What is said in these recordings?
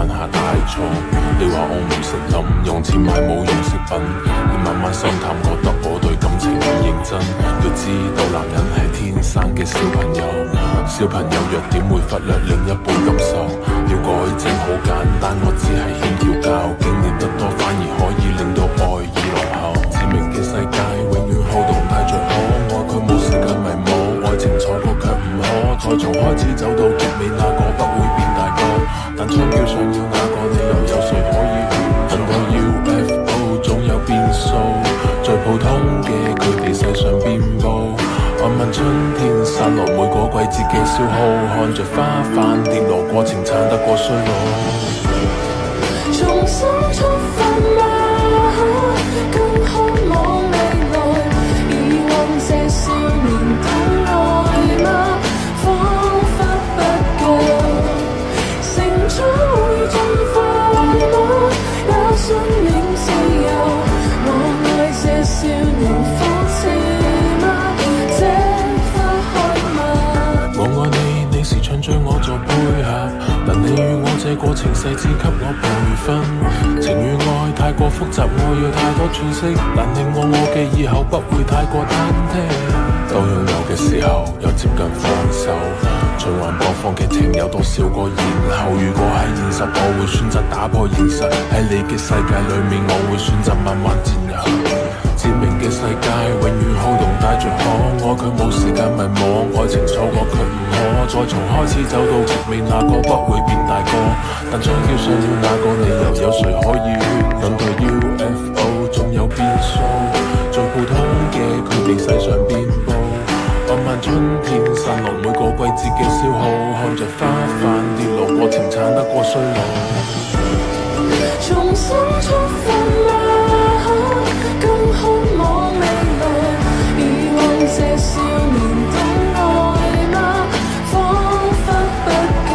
犯下大錯。你話我唔識諗，用錢買冇用飾品。你慢慢心淡，覺得我對感情唔認真。要知道男人係天生嘅小朋友，小朋友弱點會忽略另一半感受。要改正好簡單，我只係欠調教，經驗得多反而可以令到愛意濃厚。致命嘅世界永遠好動帶着可愛，佢冇時間迷惘，愛情錯過卻唔可，再從開始走到結尾，那個不會變大個。但槍叫想要那個理由，有誰可以勸？等個 UFO 總有變數，最普通嘅佢哋世上遍佈。按問春天散落每個季節嘅消耗，看着花瓣跌落，過程慘得過衰老。重新出發嗎？更渴望未來，以往這少年懂愛嗎？彷彿不夠，成長會進化嗎？也信念自由，我愛這少年仿似嗎？這花開嗎？我愛你，你時常追我做配合，但你與我這過程細緻給我培訓。情與愛太過複雜，我要太多詮釋，但令我嘅以後不會太過忐忑。當擁有嘅時候，又接近放手，循環播放劇情有多少個然後？如果喺現實，我會選擇打破現實。喺你嘅世界裏面，我會選擇慢慢佔有。致命嘅世界永遠好動帶着可愛，卻冇時間迷惘，愛情錯過卻唔可，再從開始走到結尾，那個不會變大個。但槍叫想要那個理由，有誰可以勸？等待 UFO 總有變數，最普通嘅佢哋世上遍佈。漫漫春天散落每個季節嘅消耗，看着花瓣跌落，過程慘得過衰老。重新出發嗎？更渴望未來，以往這少年懂愛嗎？彷彿不夠，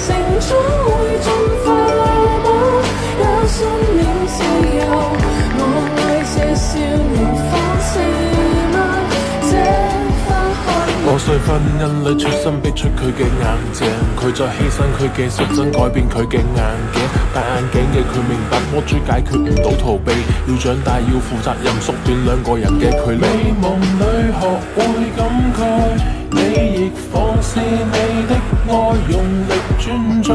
成長會進化嗎？也信念自由，我愛這少年仿似嗎？這花開。破碎婚姻裏出生逼出佢嘅硬淨，佢再犧牲佢嘅率真改變佢嘅硬頸。戴眼鏡嘅佢明白魔珠解決唔到逃避，要長大要負責任，縮短兩個人嘅距離。美夢裏學會感慨，你亦放肆你的愛，用力轉載，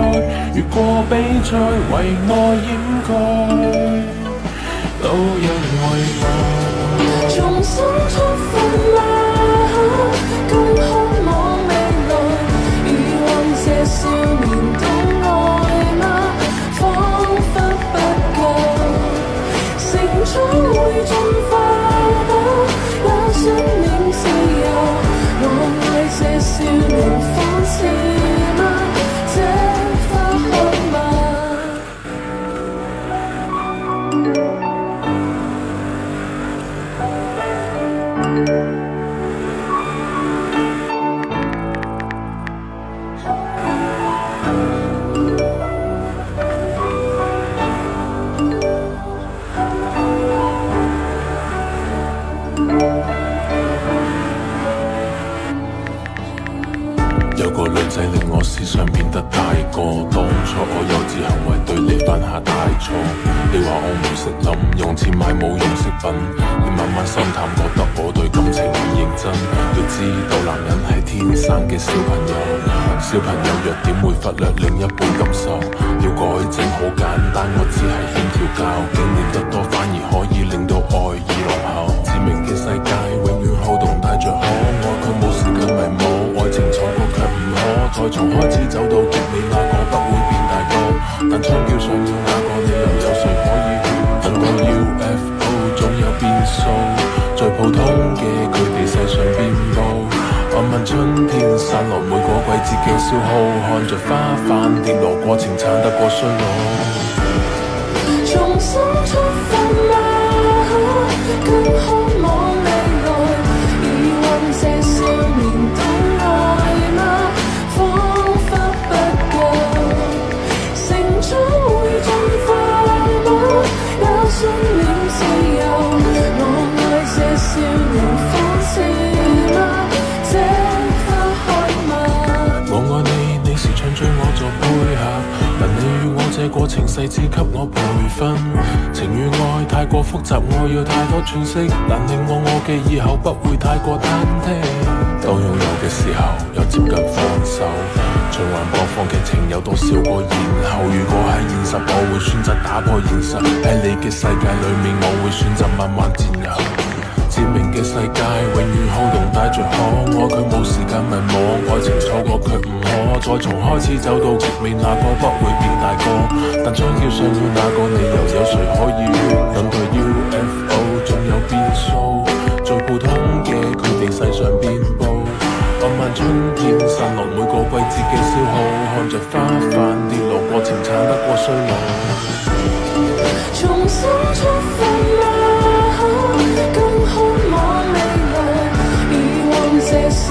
越過比賽為愛掩蓋，都因為愛。重新出發嗎？更渴望未來，以往這少年懂愛嗎？彷彿不夠，成長會進化嗎？也信念自由，我愛這少年仿似嗎？這花開嗎？有個女仔令我思想變得大個，當初我幼稚行為對你犯下大錯。你話我唔識諗，用錢買冇用飾品。你慢慢心淡，覺得我對感情唔認真。要知道男人係天生嘅小朋友，小朋友弱點會忽略另一半感受。要改正好簡單，我只係欠調教，經驗得多反而可以令到愛意濃厚。致命嘅世界永遠好動帶着可愛，佢冇時間迷惘，愛情錯過卻唔可，再從開始走到結尾，那個不會變大個。但槍叫想要那個理由，有誰可以勸？等個 UFO 總有變數，最普通嘅佢哋世上遍佈。按問春天散落每個季節嘅消耗，看着花瓣跌落，過程慘得過衰老。重新出發嗎？更渴望未來，以往這少年懂愛嗎？彷彿不夠，成長會進化嗎？也信念自由，我愛這少年仿似嗎？這花開嗎？我愛你，你時常追我做配合，但過程細緻給我培訓。情與愛太過複雜，我要太多詮釋，但令我記以後不會太過單聽。當擁有嘅時候又接近放手，循環播放劇情有多少個然後？如果喺現實，我會選擇打破現實。喺你嘅世界裏面，我會選擇慢慢佔有。致命嘅世界永遠好動帶着可愛，卻冇時間迷惘。愛情錯過卻唔可再從開始走到極尾，那個不會變大個。但將要上了那個理由，有誰可以等待 UFO 總有變數，最普通嘅佢哋世上遍佈。漫漫春天散落每個季節嘅消耗，看着花瓣跌落過程產得過衰老。重新出發嗎？更渴望未來，遺忘這少